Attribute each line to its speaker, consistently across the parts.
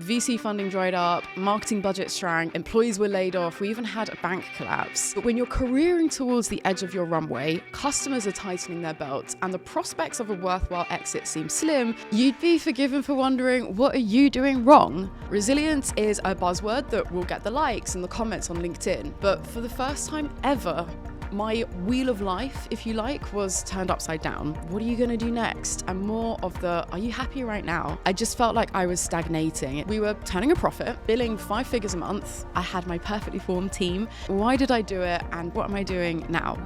Speaker 1: VC funding dried up, marketing budgets shrank, employees were laid off, we even had a bank collapse. But when you're careering towards the edge of your runway, customers are tightening their belts, and the prospects of a worthwhile exit seem slim, you'd be forgiven for wondering, what are you doing wrong? Resilience is a buzzword that will get the likes and the comments on LinkedIn, but for the first time ever, my wheel of life, if you like, was turned upside down. What are you going to do next? And more of the, are you happy right now? I just felt like I was stagnating. We were turning a profit, billing 5 figures a month. I had my perfectly formed team. Why did I do it? And what am I doing now?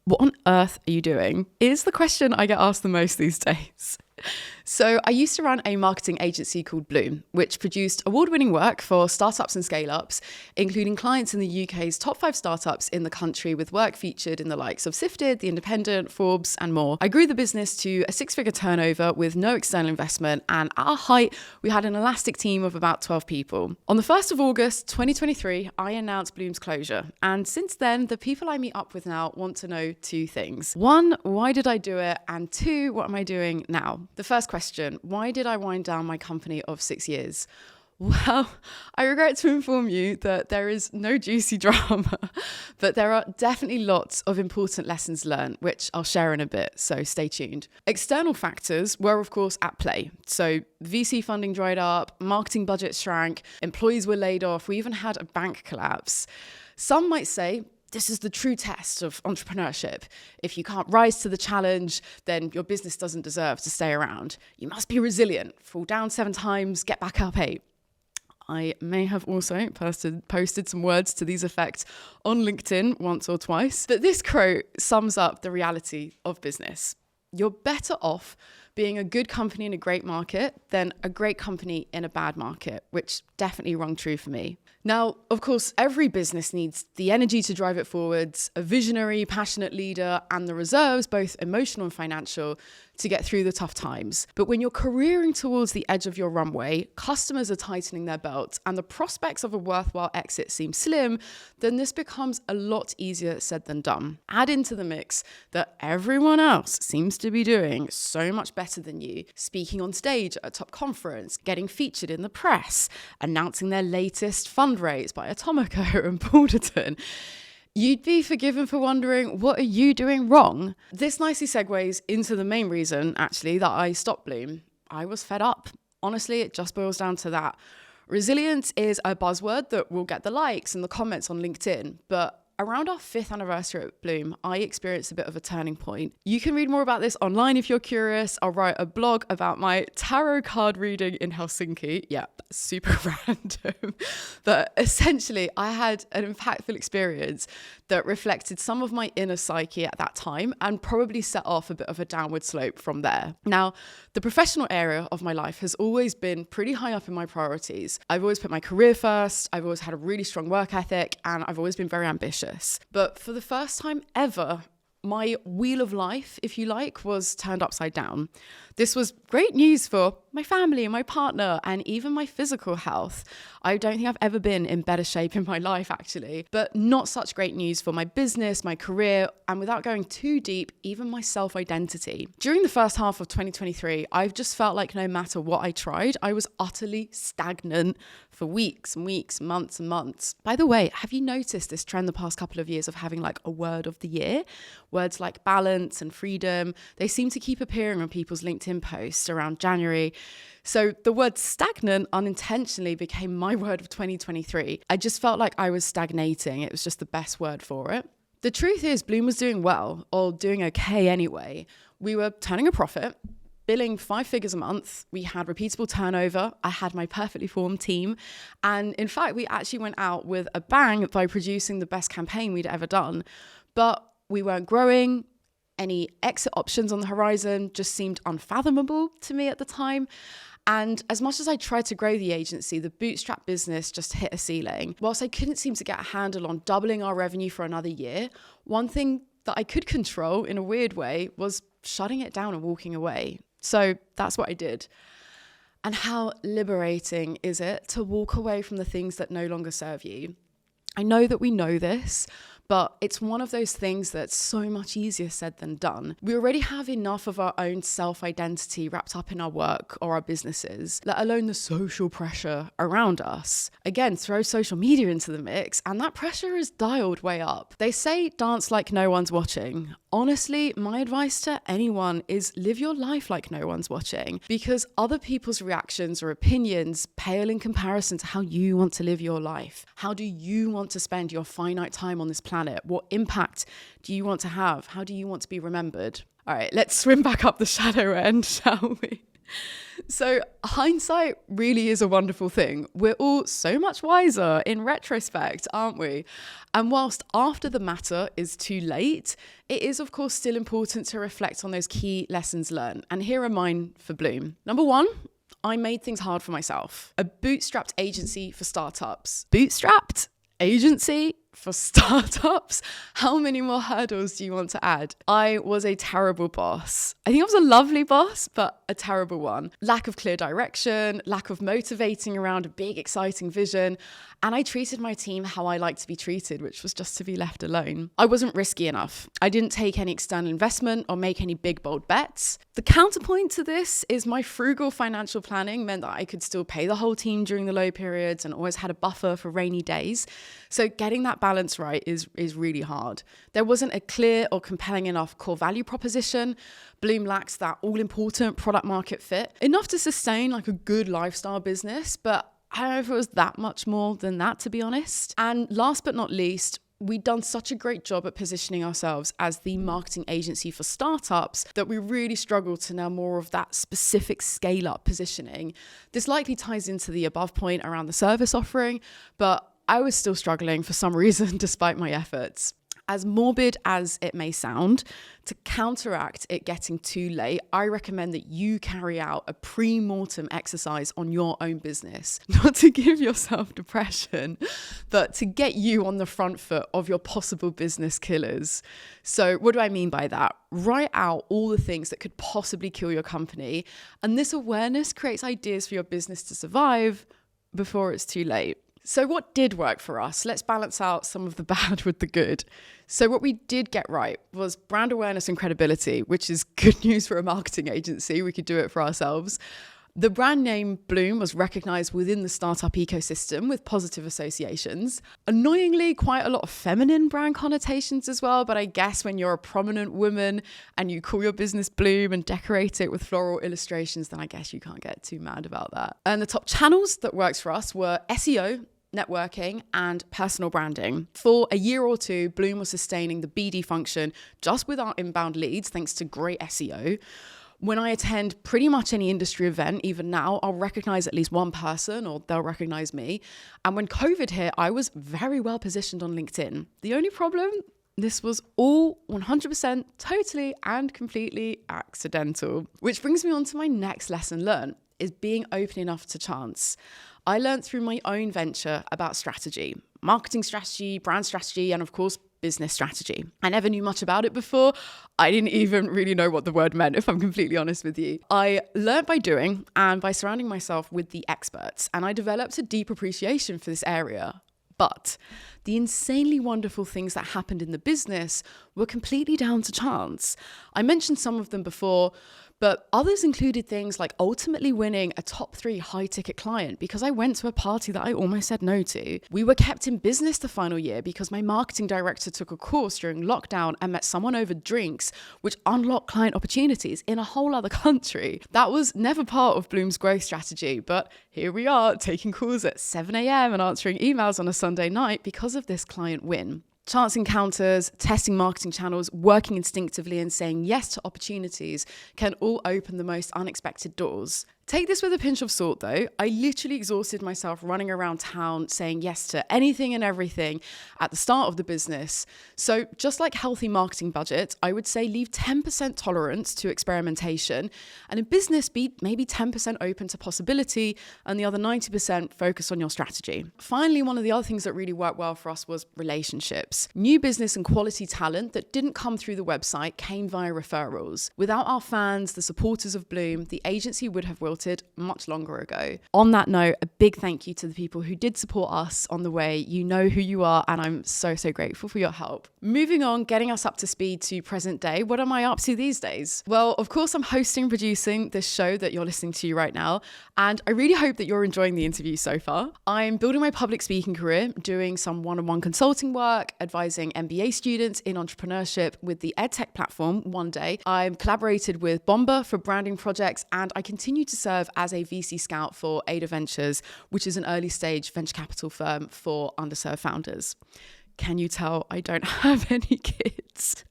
Speaker 1: What on earth are you doing? Is the question I get asked the most these days. So I used to run a marketing agency called Bloom, which produced award-winning work for startups and scale-ups, including clients in the UK's top 5 startups in the country, with work featured in the likes of Sifted, The Independent, Forbes, and more. I grew the business to a 6-figure turnover with no external investment, and at our height, we had an elastic team of about 12 people. On the 1st of August, 2023, I announced Bloom's closure. And since then, the people I meet up with now want to know 2 things. 1, why did I do it? And 2, what am I doing now? The first question, why did I wind down my company of 6 years? Well, I regret to inform you that there is no juicy drama, but there are definitely lots of important lessons learned, which I'll share in a bit, so stay tuned. External factors were, of course, at play. So VC funding dried up, marketing budgets shrank, employees were laid off, we even had a bank collapse. Some might say, this is the true test of entrepreneurship. If you can't rise to the challenge, then your business doesn't deserve to stay around. You must be resilient. Fall down 7 times, get back up 8. I may have also posted some words to these effects on LinkedIn once or twice, but this quote sums up the reality of business. You're better off being a good company in a great market than a great company in a bad market, which definitely rung true for me. Now, of course, every business needs the energy to drive it forwards, a visionary, passionate leader, and the reserves, both emotional and financial, to get through the tough times. But when you're careering towards the edge of your runway, customers are tightening their belts, and the prospects of a worthwhile exit seem slim, then this becomes a lot easier said than done. Add into the mix that everyone else seems to be doing so much better than you, speaking on stage at a top conference, getting featured in the press, announcing their latest fundraise by Atomico and Balderton. You'd be forgiven for wondering, what are you doing wrong? This nicely segues into the main reason, actually, that I stopped Bloom. I was fed up. Honestly, it just boils down to that. Resilience is a buzzword that will get the likes and the comments on LinkedIn, but around our 5th anniversary at Bloom, I experienced a bit of a turning point. You can read more about this online if you're curious. I'll write a blog about my tarot card reading in Helsinki. Yeah, super random. But essentially, I had an impactful experience that reflected some of my inner psyche at that time and probably set off a bit of a downward slope from there. Now, the professional area of my life has always been pretty high up in my priorities. I've always put my career first, I've always had a really strong work ethic, and I've always been very ambitious. But for the first time ever, my wheel of life, if you like, was turned upside down. This was great news for my family and my partner and even my physical health. I don't think I've ever been in better shape in my life, actually, but not such great news for my business, my career, and without going too deep, even my self-identity. During the first half of 2023, I've just felt like no matter what I tried, I was utterly stagnant for weeks and weeks, months and months. By the way, have you noticed this trend the past couple of years of having like a word of the year? Words like balance and freedom, they seem to keep appearing on people's LinkedIn posts around January. So the word stagnant unintentionally became my word of 2023. I just felt like I was stagnating. It was just the best word for it. The truth is, Bloom was doing well, or doing okay anyway. We were turning a profit, billing 5 figures a month. We had repeatable turnover. I had my perfectly formed team. And in fact, we actually went out with a bang by producing the best campaign we'd ever done. But we weren't growing. Any exit options on the horizon just seemed unfathomable to me at the time. And as much as I tried to grow the agency, the bootstrap business just hit a ceiling. Whilst I couldn't seem to get a handle on doubling our revenue for another year, one thing that I could control in a weird way was shutting it down and walking away. So that's what I did. And how liberating is it to walk away from the things that no longer serve you? I know that we know this, but it's one of those things that's so much easier said than done. We already have enough of our own self-identity wrapped up in our work or our businesses, let alone the social pressure around us. Again, throw social media into the mix and that pressure is dialed way up. They say dance like no one's watching. Honestly, my advice to anyone is live your life like no one's watching, because other people's reactions or opinions pale in comparison to how you want to live your life. How do you want to spend your finite time on this planet? What impact do you want to have? How do you want to be remembered? All right, let's swim back up the shadow end, shall we? So hindsight really is a wonderful thing. We're all so much wiser in retrospect, aren't we? And whilst after the matter is too late, it is of course still important to reflect on those key lessons learned. And here are mine for Bloom. Number one, I made things hard for myself. A bootstrapped agency for startups. Bootstrapped agency for startups? How many more hurdles do you want to add? I was a terrible boss. I think I was a lovely boss, but a terrible one. Lack of clear direction, lack of motivating around a big, exciting vision. And I treated my team how I like to be treated, which was just to be left alone. I wasn't risky enough. I didn't take any external investment or make any big, bold bets. The counterpoint to this is my frugal financial planning meant that I could still pay the whole team during the low periods and always had a buffer for rainy days. So getting that balance right is really hard. There wasn't a clear or compelling enough core value proposition. Bloom lacks that all-important product market fit, enough to sustain like a good lifestyle business, but I don't know if it was that much more than that, to be honest. And last but not least, we'd done such a great job at positioning ourselves as the marketing agency for startups that we really struggled to nail more of that specific scale-up positioning. This likely ties into the above point around the service offering, but I was still struggling for some reason despite my efforts. As morbid as it may sound, to counteract it getting too late, I recommend that you carry out a pre-mortem exercise on your own business. Not to give yourself depression, but to get you on the front foot of your possible business killers. So what do I mean by that? Write out all the things that could possibly kill your company. And this awareness creates ideas for your business to survive before it's too late. So what did work for us? Let's balance out some of the bad with the good. So what we did get right was brand awareness and credibility, which is good news for a marketing agency. We could do it for ourselves. The brand name Bloom was recognized within the startup ecosystem with positive associations. Annoyingly, quite a lot of feminine brand connotations as well, but I guess when you're a prominent woman and you call your business Bloom and decorate it with floral illustrations, then I guess you can't get too mad about that. And the top channels that worked for us were SEO, networking, and personal branding. For a year or two, Bloom was sustaining the BD function just with our inbound leads, thanks to great SEO. When I attend pretty much any industry event, even now, I'll recognize at least one person or they'll recognize me. And when COVID hit, I was very well positioned on LinkedIn. The only problem, this was all 100% totally and completely accidental. Which brings me on to my next lesson learned, is being open enough to chance. I learned through my own venture about strategy, marketing strategy, brand strategy, and of course, business strategy. I never knew much about it before. I didn't even really know what the word meant, if I'm completely honest with you. I learned by doing and by surrounding myself with the experts, and I developed a deep appreciation for this area. But the insanely wonderful things that happened in the business were completely down to chance. I mentioned some of them before, but others included things like ultimately winning a top 3 high ticket client because I went to a party that I almost said no to. We were kept in business the final year because my marketing director took a course during lockdown and met someone over drinks, which unlocked client opportunities in a whole other country. That was never part of Bloom's growth strategy, but here we are taking calls at 7 a.m. and answering emails on a Sunday night because of this client win. Chance encounters, testing marketing channels, working instinctively and saying yes to opportunities can all open the most unexpected doors. Take this with a pinch of salt though. I literally exhausted myself running around town saying yes to anything and everything at the start of the business. So just like healthy marketing budget, I would say leave 10% tolerance to experimentation, and in business be maybe 10% open to possibility and the other 90% focus on your strategy. Finally, one of the other things that really worked well for us was relationships. New business and quality talent that didn't come through the website came via referrals. Without our fans, the supporters of Bloom, the agency would have wilted sorted much longer ago. On that note, a big thank you to the people who did support us on the way. You know who you are, and I'm so grateful for your help. Moving on, getting us up to speed to present day. What am I up to these days? Well, of course, I'm hosting and producing this show that you're listening to right now, and I really hope that you're enjoying the interview so far. I'm building my public speaking career, doing some one-on-one consulting work, advising MBA students in entrepreneurship with the EdTech platform One Day. I've collaborated with Bomba for branding projects, and I continue to serve as a VC scout for Ada Ventures, which is an early stage venture capital firm for underserved founders. Can you tell I don't have any kids?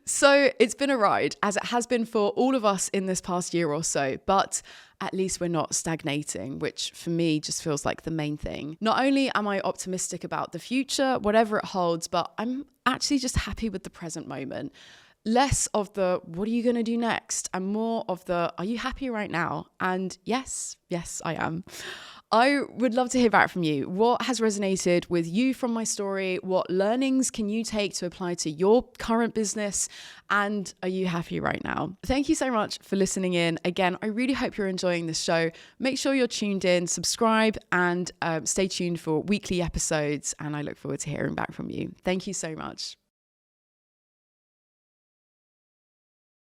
Speaker 1: So it's been a ride, as it has been for all of us in this past year or so, but at least we're not stagnating, which for me just feels like the main thing. Not only am I optimistic about the future, whatever it holds, but I'm actually just happy with the present moment. Less of the, what are you going to do next? And more of the, are you happy right now? And yes, I am. I would love to hear back from you. What has resonated with you from my story? What learnings can you take to apply to your current business? And are you happy right now? Thank you so much for listening in. Again, I really hope you're enjoying this show. Make sure you're tuned in, subscribe, and stay tuned for weekly episodes. And I look forward to hearing back from you. Thank you so much.